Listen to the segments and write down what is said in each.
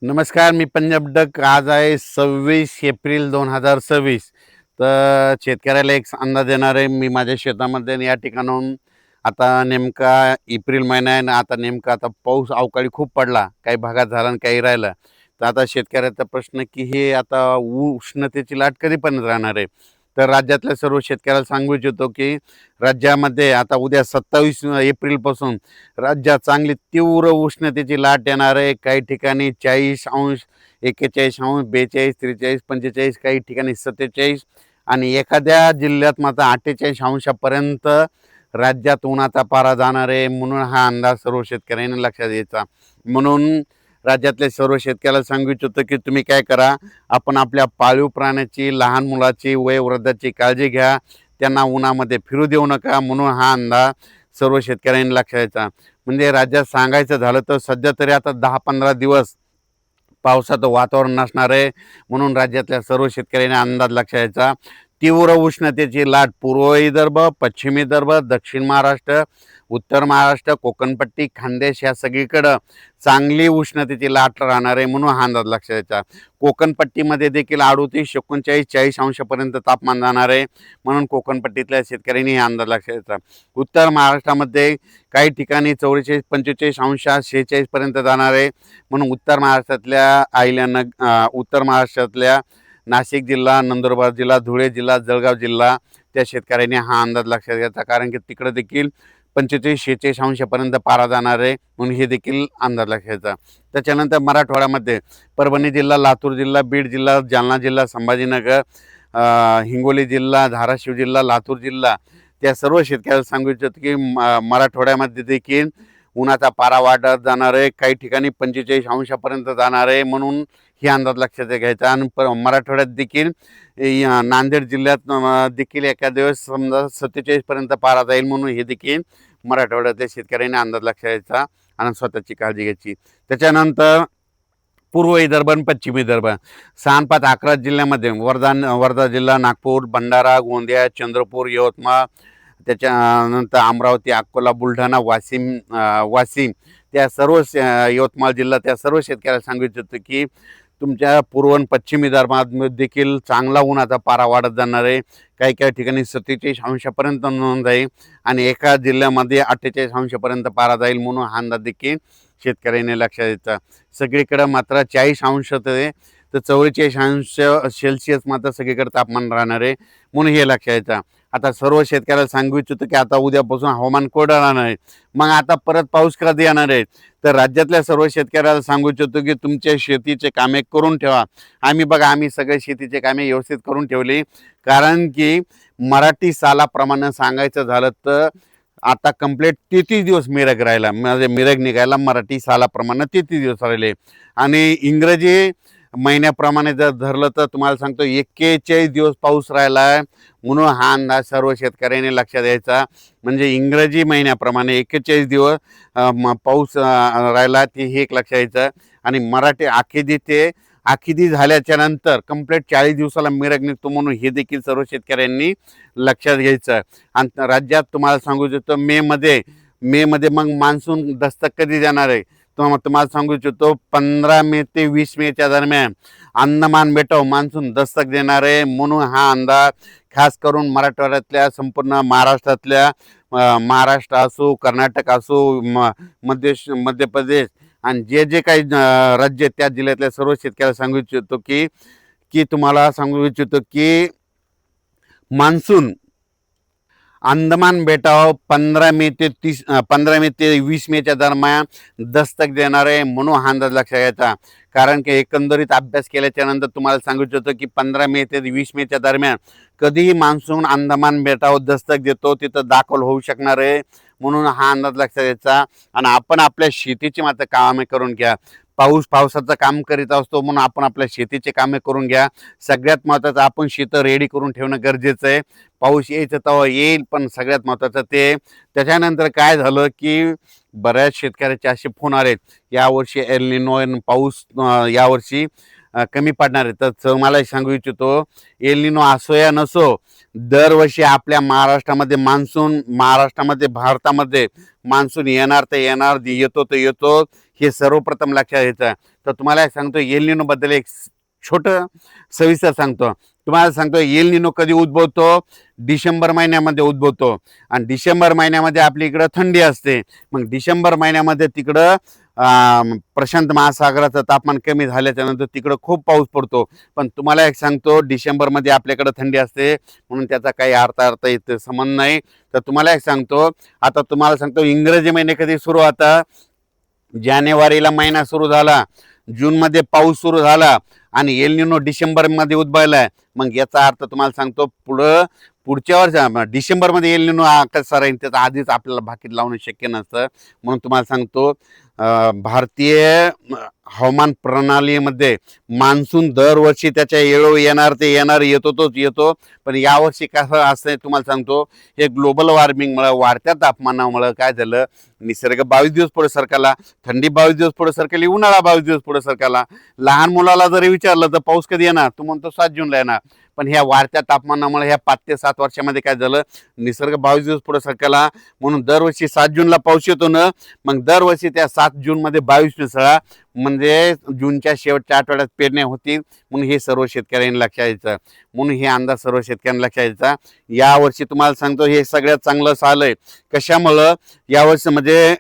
नमस्कार, मी पंजाब डक. आज आहे 26 एप्रिल 2026. तर शेतकऱ्याला एक अंदाज देणार आहे. मी माझ्या शेतामध्ये या ठिकाणाहून आता नेमका एप्रिल महिना आहे ना, आता नेमका आता पाऊस अवकाळी खूप पडला, काही भागात झाला आणि काही राहिला. तर आता शेतकऱ्याचा प्रश्न की हे आता उष्णतेची लाट कधीपर्यंत राहणार आहे. तर राज्यातल्या सर्व शेतकऱ्याला सांगू इच्छितो की राज्यामध्ये आता उद्या 27 एप्रिलपासून राज्यात चांगली तीव्र उष्णतेची लाट येणार आहे. काही ठिकाणी 40°, 41°, 42, 43, 45, काही ठिकाणी 47 आणि एखाद्या जिल्ह्यात मात्र 48°पर्यंत राज्यात उन्हाचा पारा जाणार आहे. म्हणून हा अंदाज सर्व शेतकऱ्यांनी लक्षात घ्यायचा. म्हणून राज्यातल्या सर्व शेतकऱ्याला सांगू इच्छितो की तुम्ही काय करा, आपण आपल्या पाळीव प्राण्याची, लहान मुलाची, वयोवृद्धाची काळजी घ्या. त्यांना उन्हामध्ये फिरू देऊ नका. म्हणून हा अंदाज सर्व शेतकऱ्यांनी लक्षात घ्यायचा. म्हणजे राज्यात सांगायचं झालं तर सध्या तरी आता 10-15 दिवस पावसाचं वातावरण नसणार आहे. म्हणून राज्यातल्या सर्व शेतकऱ्यांनी अंदाज लक्षात घ्यायचा. तीव्र उष्णतेची लाट पूर्व विदर्भ, पश्चिम विदर्भ, दक्षिण महाराष्ट्र, उत्तर महाराष्ट्र, कोकणपट्टी, खानदेश या सगळीकडं चांगली उष्णतेची लाट राहणार आहे. म्हणून हा अंदाज लक्षात घ्यायचा. कोकणपट्टीमध्ये देखील 38, 39, 40° तापमान जाणार आहे. म्हणून कोकणपट्टीतल्या शेतकऱ्यांनी हा अंदाज लक्षात घ्यायचा. उत्तर महाराष्ट्रामध्ये काही ठिकाणी 44, 45°, 46पर्यंत जाणार आहे. म्हणून उत्तर महाराष्ट्रातल्या उत्तर महाराष्ट्रातल्या नाशिक जिल्हा, नंदुरबार जिल्हा, धुळे जिल्हा, जळगाव जिल्हा त्या शेतकऱ्यांनी हा अंदाज लक्षात घ्यायचा. कारण की तिकडे देखील 45, 46°पर्यंत पारा जाणार आहे. म्हणून हे देखील अंदाज लक्षात घ्यायचा. त्याच्यानंतर मराठवाड्यामध्ये परभणी जिल्हा, लातूर जिल्हा, बीड जिल्हा, जालना जिल्हा, संभाजीनगर, हिंगोली जिल्हा, धाराशिव जिल्हा, लातूर जिल्हा त्या सर्व शेतकऱ्याला सांगू इच्छितो की मराठवाड्यामध्ये देखील उन्हाचा पारा वाढत जाणार आहे. काही ठिकाणी 45°पर्यंत जाणार आहे. म्हणून ही अंदाज लक्षात घ्यायचा. आणि मराठवाड्यात देखील नांदेड जिल्ह्यात देखील एका दिवस समजा 47पर्यंत पारा जाईल. म्हणून हे देखील मराठवाड्यातल्या शेतकऱ्यांनी अंदाज लक्षात घ्यायचा आणि स्वतःची काळजी घ्यायची. त्याच्यानंतर पूर्व विदर्भ आणि पश्चिम विदर्भ 6-5-11 जिल्ह्यामध्ये वर्धा जिल्हा, नागपूर, भंडारा, गोंदिया, चंद्रपूर, यवतमाळ, त्याच्यानंतर अमरावती, अकोला, बुलढाणा, वाशिम त्या सर्व यवतमाळ जिल्हा त्या सर्व शेतकऱ्याला सांगू इच्छितो की तुमच्या पूर्व आणि पश्चिम विदर्भात देखील चांगला उन्हाचा पारा वाढत जाणार आहे. काही काही ठिकाणी 47°पर्यंत नोंद जाईल आणि एका जिल्ह्यामध्ये 48°पर्यंत पारा जाईल. म्हणून हा अंदाज देखील शेतकऱ्यांनी लक्षात द्यायचा. सगळीकडे मात्र 40° ते 44°C मात्र सगळीकडे तापमान राहणार आहे. म्हणून हे लक्षात द्यायचं. आता सर्व शेतकऱ्याला सांगू इच्छितो की आता उद्यापासून हवामान कोरडं राहणार आहे. मग आता परत पाऊस कधी येणार आहे. तर राज्यातल्या सर्व शेतकऱ्याला सांगू इच्छितो की तुमच्या शेतीचे कामे करून ठेवा. आम्ही सगळे शेतीचे कामे व्यवस्थित करून ठेवली. कारण की मराठी सालाप्रमाणे सांगायचं झालं तर आता कंप्लीट 33 दिवस मिरग राहिला. म्हणजे मिरग निघायला मराठी सालाप्रमाणे 33 दिवस राहिले. आणि इंग्रजी महिन्याप्रमाणे जर धरलं तर तुम्हाला सांगतो 41 दिवस पाऊस राहिला आहे. म्हणून हा अंदाज सर्व शेतकऱ्यांनी लक्षात द्यायचा. म्हणजे इंग्रजी महिन्याप्रमाणे 41 दिवस पाऊस राहिला ते हे एक लक्षात द्यायचं. आणि मराठी आखिदी झाल्याच्या नंतर कंप्लीट 40 दिवसाला मिरग निघतो. म्हणून हे देखील सर्व शेतकऱ्यांनी लक्षात घ्यायचं. आणि राज्यात तुम्हाला सांगू इच्छितो मे मध्ये मग मान्सून दस्तक कधी देणार आहे. तुम्हाला सांगू इच्छितो 15 मे ते 20 मेच्या दरम्यान अंदमान बेटावर मान्सून दस्तक देणार आहे. म्हणून हा अंदाज खास करून मराठवाड्यातल्या संपूर्ण महाराष्ट्रातल्या महाराष्ट्र असो, कर्नाटक असो, मध्य प्रदेश आणि जे काही राज्य त्या जिल्ह्यातल्या सर्व शेतकऱ्याला सांगू इच्छितो की तुम्हाला सांगू इच्छितो की मान्सून अंदमान बेटावर 15 मे ते 20 मेच्या दरम्यान दस्तक देणार आहे. म्हणून हा अंदाज लक्षात घ्यायचा. कारण की एकंदरीत अभ्यास केल्याच्या नंतर तुम्हाला सांगू इच्छितो की 15 मे ते 20 मेच्या दरम्यान कधीही मान्सून अंदमान बेटावर दस्तक देतो तिथं दाखल होऊ शकणार आहे. म्हणून हा अंदाज लक्षात घ्यायचा. आणि आपण आपल्या शेतीची मात्र कामे करून घ्या. पावसाचं काम करीत असतो म्हणून आपण आपल्या शेतीचे कामे करून घ्या. सगळ्यात महत्त्वाचं आपण शेतं रेडी करून ठेवणं गरजेचं आहे. पाऊस यायचं तेव्हा येईल, पण सगळ्यात महत्त्वाचं ते. त्याच्यानंतर काय झालं की बऱ्याच शेतकऱ्याचे असे फोन आले यावर्षी एल निनो पाऊस यावर्षी कमी पडणार आहे. तर मला सांगू इच्छितो एल निनो असो या नसो, दरवर्षी आपल्या महाराष्ट्रामध्ये भारतामध्ये मान्सून येणार तर येणार, येतो तर येतो. हे सर्वप्रथम लक्षात घ्यायचं. तर तुम्हाला सांगतो एल निनो बद्दल एक छोटं सविस्तर सांगतो. तुम्हाला सांगतो एल निनो कधी उद्भवतो, डिसेंबर महिन्यामध्ये उद्भवतो आणि डिसेंबर महिन्यामध्ये आपल्या इकडं थंडी असते. मग डिसेंबर महिन्यामध्ये तिकडं प्रशांत महासागराचं तापमान कमी झाल्याच्या नंतर तिकडं खूप पाऊस पडतो. पण तुम्हाला एक सांगतो डिसेंबरमध्ये आपल्याकडं थंडी असते म्हणून त्याचा काही अर्थ इथं संबंध नाही. तर तुम्हाला एक सांगतो, आता तुम्हाला सांगतो इंग्रजी महिने कधी सुरू होता, जानेवारीला महिना सुरू झाला, जूनमध्ये पाऊस सुरू झाला आणि एल निनो डिसेंबरमध्ये उद्भवलाय. मग याचा अर्थ तुम्हाला सांगतो पुढच्या वर्षी डिसेंबरमध्ये एल निनो कसा राहील त्याचा आधीच आपल्याला भाकीत लावणं शक्य नसतं. म्हणून तुम्हाला सांगतो भारतीय हवामान प्रणालीमध्ये मान्सून दरवर्षी त्याच्या वेळोवेळी येणार ते येणार तोच येतो. पण यावर्षी कसं असं तुम्हाला सांगतो, हे ग्लोबल वॉर्मिंगमुळे वाढत्या तापमानामुळे काय झालं, निसर्ग 22 दिवस पुढे सरकला, थंडी 22 दिवस पुढे सरकली, उन्हाळा 22 दिवस पुढे सरकला. लहान मुलाला जरी विचारलं तर पाऊस कधी येणार, तो म्हणतो 7 जूनला येणार. पण ह्या वाढत्या तापमानामुळे ह्या 5 ते 7 वर्षामध्ये काय झालं, निसर्ग 22 दिवस पुढे सरकला म्हणून दरवर्षी 7 जूनला पाऊस येतो ना. मग दरवर्षी त्या 7 जूनमध्ये 22 मिसळा म्हणजे जूनच्या शेवटच्या आठवड्यात पेरण्या होतील. म्हणून हे सर्व शेतकऱ्यांनी लक्षात घ्यायचं. म्हणून हे अंदाज सर्व शेतकऱ्यांनी लक्षात घ्यायचा. यावर्षी तुम्हाला सांगतो हे सगळ्यात चांगलं आलंय. कशामुळं, यावर्षी म्हणजे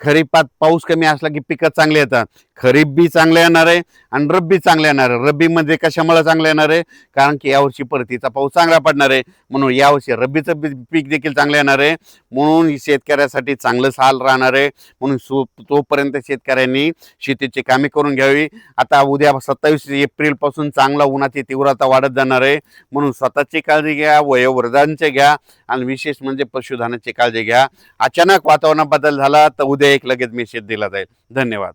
खरीपात पाऊस कमी असला की पिकं चांगले येतात. खरीप बी चांगलं येणार आहे आणि रब्बी चांगलं येणार आहे. रब्बीमध्ये कशामुळे चांगलं येणार आहे, कारण की यावर्षी परतीचा पाऊस चांगला पडणार आहे म्हणून यावर्षी रब्बीचं पीक देखील चांगलं येणार आहे. म्हणून शेतकऱ्यासाठी चांगलं साल राहणार आहे. म्हणून तोपर्यंत शेतकऱ्यांनी शेतीची कामे करून घ्यावी. आता उद्या 27 एप्रिलपासून चांगला उन्हाची तीव्रता वाढत जाणार आहे. म्हणून स्वतःची काळजी घ्या, वयोवृद्धांची घ्या आणि विशेष म्हणजे पशुधनाची काळजी घ्या. अचानक वातावरणात बदल झाला तर उद्या एक लगेच मेसेज दिला जाईल. धन्यवाद.